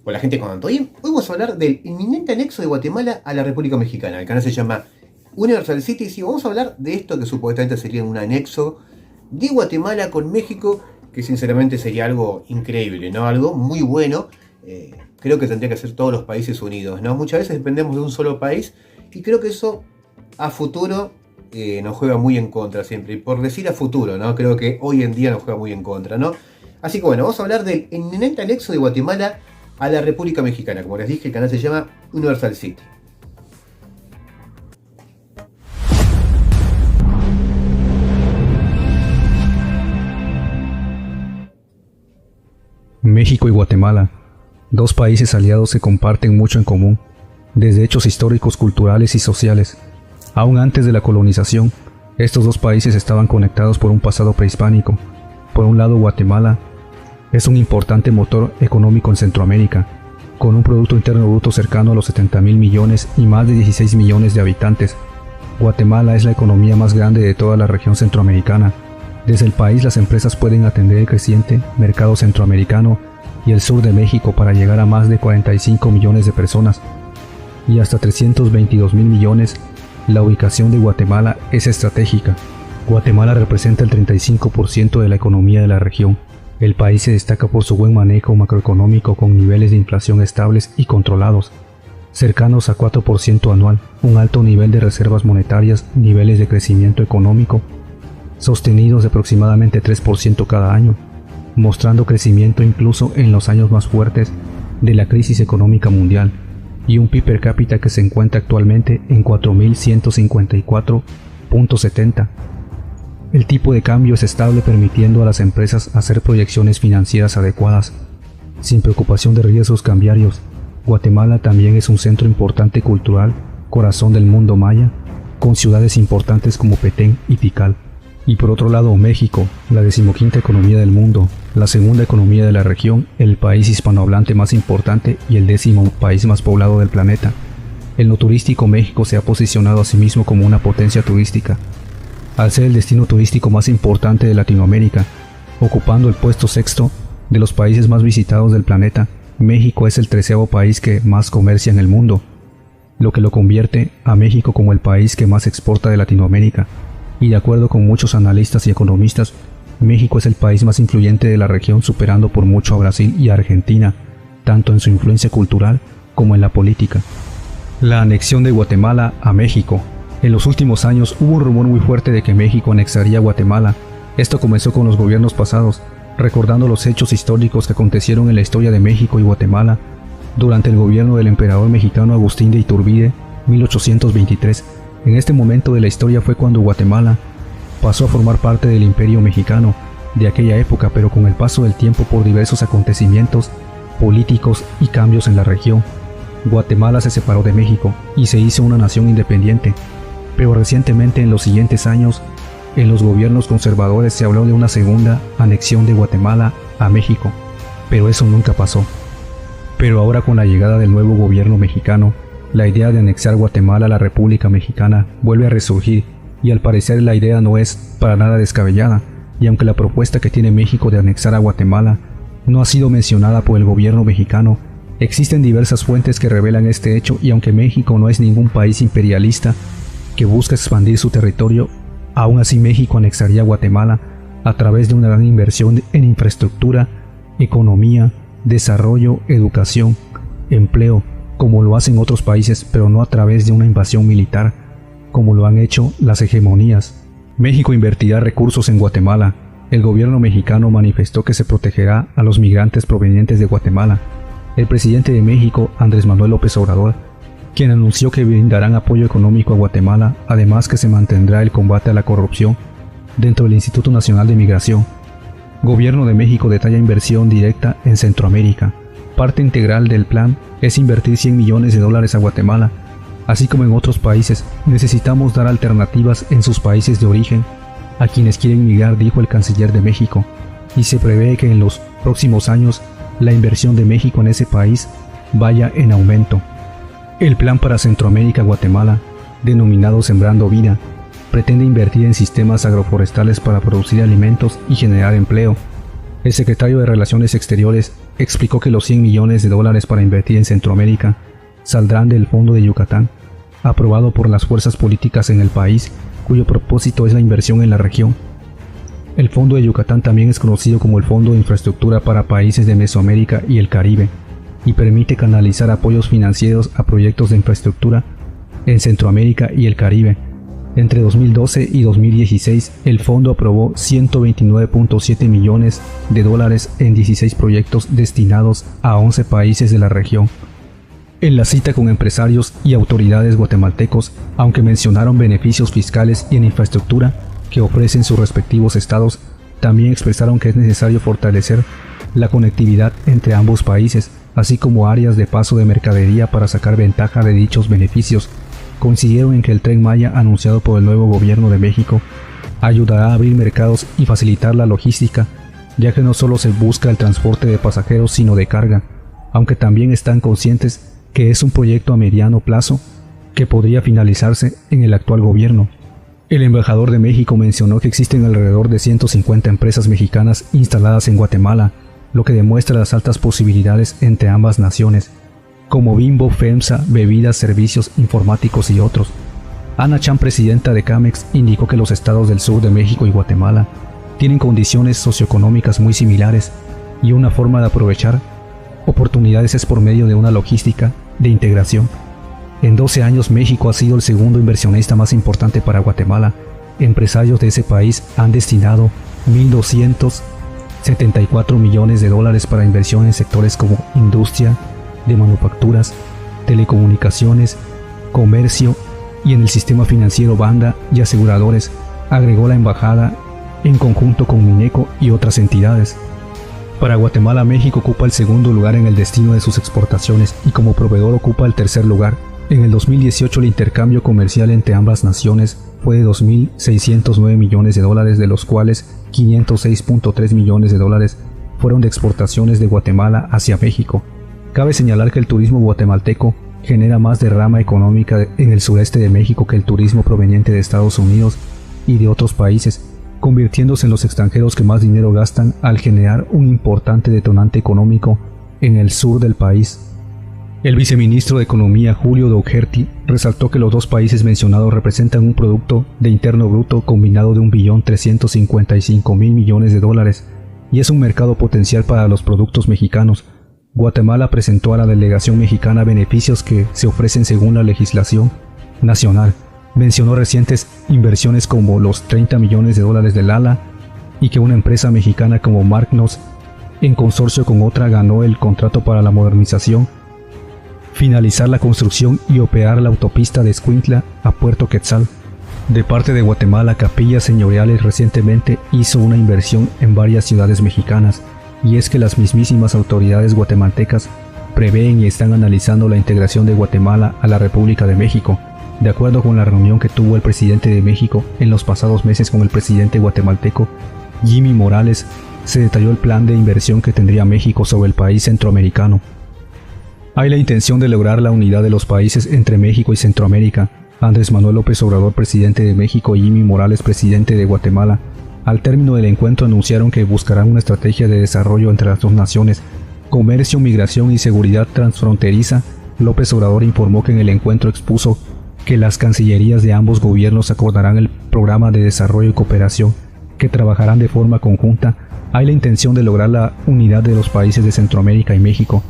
con la gente con hoy vamos a hablar del inminente anexo de Guatemala a la República Mexicana. El canal se llama Universal City. Sí, vamos a hablar de esto que supuestamente sería un anexo de Guatemala con México, que sinceramente sería algo increíble, ¿no? Algo muy bueno. Creo que tendría que ser todos los países unidos, ¿no? Muchas veces dependemos de un solo país y creo que eso a futuro nos juega muy en contra siempre. Y por decir a futuro, ¿no? Creo que hoy en día nos juega muy en contra, ¿no? Así que bueno, vamos a hablar del inminente anexo de Guatemala a la República Mexicana. Como les dije, el canal se llama Universal City. México y Guatemala, dos países aliados que comparten mucho en común, desde hechos históricos, culturales y sociales. Aún antes de la colonización, estos dos países estaban conectados por un pasado prehispánico. Por un lado, Guatemala es un importante motor económico en Centroamérica, con un Producto Interno Bruto cercano a los 70,000 millones y más de 16 millones de habitantes. Guatemala es la economía más grande de toda la región centroamericana. Desde el país las empresas pueden atender el creciente mercado centroamericano y el sur de México para llegar a más de 45 millones de personas y hasta 322,000 millones. La ubicación de Guatemala es estratégica. Guatemala representa el 35% de la economía de la región. El país se destaca por su buen manejo macroeconómico con niveles de inflación estables y controlados, cercanos a 4% anual, un alto nivel de reservas monetarias, niveles de crecimiento económico sostenidos de aproximadamente 3% cada año, mostrando crecimiento incluso en los años más fuertes de la crisis económica mundial, y un PIB per cápita que se encuentra actualmente en 4.154.70. El tipo de cambio es estable, permitiendo a las empresas hacer proyecciones financieras adecuadas, sin preocupación de riesgos cambiarios. Guatemala también es un centro importante cultural, corazón del mundo maya, con ciudades importantes como Petén y Tikal. Y por otro lado, México, la 15ª economía del mundo, la segunda economía de la región, el país hispanohablante más importante y el 10º país más poblado del planeta. En lo turístico, México se ha posicionado a sí mismo como una potencia turística, al ser el destino turístico más importante de Latinoamérica, ocupando el puesto 6º de los países más visitados del planeta. México es el 13º país que más comercia en el mundo, lo que lo convierte a México como el país que más exporta de Latinoamérica. Y de acuerdo con muchos analistas y economistas, México es el país más influyente de la región, superando por mucho a Brasil y a Argentina, tanto en su influencia cultural como en la política. La anexión de Guatemala a México. En los últimos años hubo un rumor muy fuerte de que México anexaría Guatemala. Esto comenzó con los gobiernos pasados, recordando los hechos históricos que acontecieron en la historia de México y Guatemala durante el gobierno del emperador mexicano Agustín de Iturbide, 1823. En este momento de la historia fue cuando Guatemala pasó a formar parte del Imperio Mexicano de aquella época, pero con el paso del tiempo por diversos acontecimientos políticos y cambios en la región, Guatemala se separó de México y se hizo una nación independiente. Pero recientemente, en los siguientes años, en los gobiernos conservadores se habló de una segunda anexión de Guatemala a México, pero eso nunca pasó. Pero ahora, con la llegada del nuevo gobierno mexicano, la idea de anexar Guatemala a la República Mexicana vuelve a resurgir, y al parecer la idea no es para nada descabellada, y aunque la propuesta que tiene México de anexar a Guatemala no ha sido mencionada por el gobierno mexicano, existen diversas fuentes que revelan este hecho, y aunque México no es ningún país imperialista que busca expandir su territorio, aún así México anexaría Guatemala a través de una gran inversión en infraestructura, economía, desarrollo, educación, empleo, como lo hacen otros países, pero no a través de una invasión militar, como lo han hecho las hegemonías. México invertirá recursos en Guatemala. El gobierno mexicano manifestó que se protegerá a los migrantes provenientes de Guatemala. El presidente de México, Andrés Manuel López Obrador, quien anunció que brindarán apoyo económico a Guatemala, además que se mantendrá el combate a la corrupción dentro del Instituto Nacional de Migración. Gobierno de México detalla inversión directa en Centroamérica. Parte integral del plan es invertir $100 millones a Guatemala, así como en otros países. Necesitamos dar alternativas en sus países de origen a quienes quieren migrar, dijo el canciller de México, y se prevé que en los próximos años la inversión de México en ese país vaya en aumento. El plan para Centroamérica-Guatemala, denominado Sembrando Vida, pretende invertir en sistemas agroforestales para producir alimentos y generar empleo. El secretario de Relaciones Exteriores explicó que los 100 millones de dólares para invertir en Centroamérica saldrán del Fondo de Yucatán, aprobado por las fuerzas políticas en el país, cuyo propósito es la inversión en la región. El Fondo de Yucatán también es conocido como el Fondo de Infraestructura para Países de Mesoamérica y el Caribe, y permite canalizar apoyos financieros a proyectos de infraestructura en Centroamérica y el Caribe. Entre 2012 y 2016, el fondo aprobó 129.7 millones de dólares en 16 proyectos destinados a 11 países de la región. En la cita con empresarios y autoridades guatemaltecos, aunque mencionaron beneficios fiscales y en infraestructura que ofrecen sus respectivos estados, también expresaron que es necesario fortalecer la conectividad entre ambos países, así como áreas de paso de mercadería para sacar ventaja de dichos beneficios. Coincidieron en que el Tren Maya anunciado por el nuevo gobierno de México ayudará a abrir mercados y facilitar la logística, ya que no solo se busca el transporte de pasajeros sino de carga, aunque también están conscientes que es un proyecto a mediano plazo que podría finalizarse en el actual gobierno. El embajador de México mencionó que existen alrededor de 150 empresas mexicanas instaladas en Guatemala, lo que demuestra las altas posibilidades entre ambas naciones, como Bimbo, FEMSA, bebidas, servicios informáticos y otros. Ana Chan, presidenta de CAMEX, indicó que los estados del sur de México y Guatemala tienen condiciones socioeconómicas muy similares y una forma de aprovechar oportunidades es por medio de una logística de integración. En 12 años México ha sido el segundo inversionista más importante para Guatemala. Empresarios de ese país han destinado 1.274 millones de dólares para inversión en sectores como industria, de manufacturas, telecomunicaciones, comercio y en el sistema financiero, banda y aseguradores, agregó la embajada en conjunto con Mineco y otras entidades. Para Guatemala, México ocupa el segundo lugar en el destino de sus exportaciones y como proveedor ocupa el tercer lugar. En el 2018 el intercambio comercial entre ambas naciones fue de 2.609 millones de dólares, de los cuales 506.3 millones de dólares fueron de exportaciones de Guatemala hacia México. Cabe señalar que el turismo guatemalteco genera más derrama económica en el sureste de México que el turismo proveniente de Estados Unidos y de otros países, convirtiéndose en los extranjeros que más dinero gastan al generar un importante detonante económico en el sur del país. El viceministro de Economía, Julio Dougherty, resaltó que los dos países mencionados representan un Producto de Interno Bruto combinado de 1.355.000 millones de dólares y es un mercado potencial para los productos mexicanos. Guatemala presentó a la delegación mexicana beneficios que se ofrecen según la legislación nacional. Mencionó recientes inversiones como los 30 millones de dólares del ALA y que una empresa mexicana como Marknos, en consorcio con otra, ganó el contrato para la modernización, finalizar la construcción y operar la autopista de Escuintla a Puerto Quetzal. De parte de Guatemala, Capillas Señoriales recientemente hizo una inversión en varias ciudades mexicanas, y es que las mismísimas autoridades guatemaltecas prevén y están analizando la integración de Guatemala a la República de México. De acuerdo con la reunión que tuvo el presidente de México en los pasados meses con el presidente guatemalteco, Jimmy Morales, se detalló el plan de inversión que tendría México sobre el país centroamericano. Hay la intención de lograr la unidad de los países entre México y Centroamérica. Andrés Manuel López Obrador, presidente de México, y Jimmy Morales, presidente de Guatemala, al término del encuentro anunciaron que buscarán una estrategia de desarrollo entre las dos naciones, comercio, migración y seguridad transfronteriza. López Obrador informó que en el encuentro expuso que las cancillerías de ambos gobiernos acordarán el programa de desarrollo y cooperación, que trabajarán de forma conjunta. Hay la intención de lograr la unidad de los países de Centroamérica y México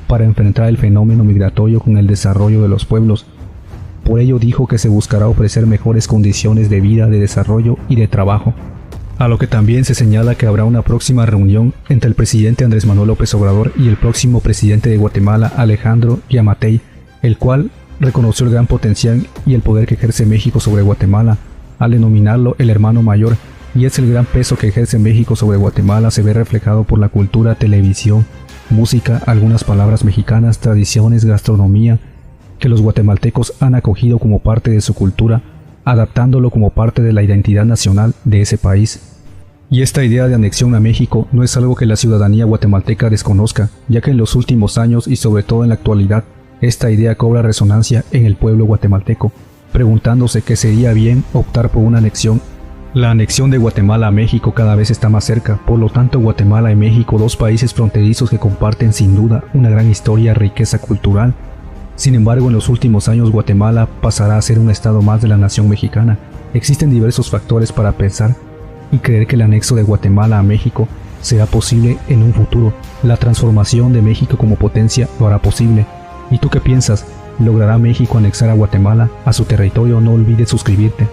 para enfrentar el fenómeno migratorio con el desarrollo de los pueblos. Por ello dijo que se buscará ofrecer mejores condiciones de vida, de desarrollo y de trabajo. A lo que también se señala que habrá una próxima reunión entre el presidente Andrés Manuel López Obrador y el próximo presidente de Guatemala, Alejandro Yamatei, el cual reconoció el gran potencial y el poder que ejerce México sobre Guatemala, al denominarlo el hermano mayor, y es el gran peso que ejerce México sobre Guatemala se ve reflejado por la cultura, televisión, música, algunas palabras mexicanas, tradiciones, gastronomía, que los guatemaltecos han acogido como parte de su cultura, adaptándolo como parte de la identidad nacional de ese país. Y esta idea de anexión a México no es algo que la ciudadanía guatemalteca desconozca, ya que en los últimos años y sobre todo en la actualidad, esta idea cobra resonancia en el pueblo guatemalteco, preguntándose que sería bien optar por una anexión La anexión de Guatemala a México cada vez está más cerca, por lo tanto Guatemala y México, dos países fronterizos que comparten sin duda una gran historia y riqueza cultural. Sin embargo, en los últimos años Guatemala pasará a ser un estado más de la nación mexicana. Existen diversos factores para pensar y creer que el anexo de Guatemala a México será posible en un futuro. La transformación de México como potencia lo hará posible. ¿Y tú qué piensas? ¿Logrará México anexar a Guatemala a su territorio? No olvides suscribirte,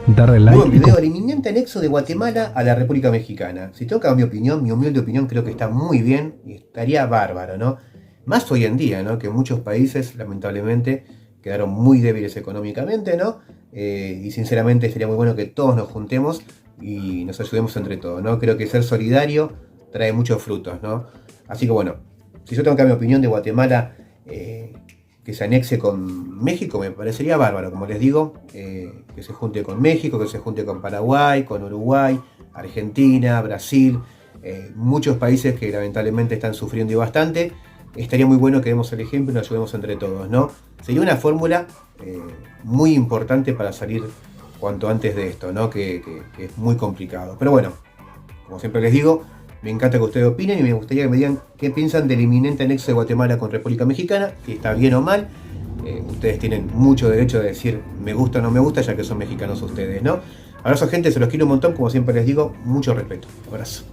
darle like Nuevo video, el inminente anexo de Guatemala a la República Mexicana. Si toca mi opinión, mi humilde opinión, creo que está muy bien y estaría bárbaro, ¿no? Más hoy en día, ¿no? Que muchos países, lamentablemente, quedaron muy débiles económicamente, ¿no? Y sinceramente sería muy bueno que todos nos juntemos y nos ayudemos entre todos, ¿no? Creo que ser solidario trae muchos frutos, ¿no? Así que bueno, si yo tengo que dar mi opinión de Guatemala, que se anexe con México, me parecería bárbaro, como les digo, que se junte con México, que se junte con Paraguay, con Uruguay, Argentina, Brasil, muchos países que lamentablemente están sufriendo y bastante. Estaría muy bueno que demos el ejemplo y nos ayudemos entre todos, ¿no? Sería una fórmula muy importante para salir cuanto antes de esto, ¿no? Que es muy complicado. Pero bueno, como siempre les digo, me encanta que ustedes opinen y me gustaría que me digan qué piensan del inminente anexo de Guatemala con República Mexicana, si está bien o mal. Ustedes tienen mucho derecho de decir me gusta o no me gusta, ya que son mexicanos ustedes, ¿no? Abrazo, gente, se los quiero un montón, como siempre les digo, mucho respeto. Abrazo.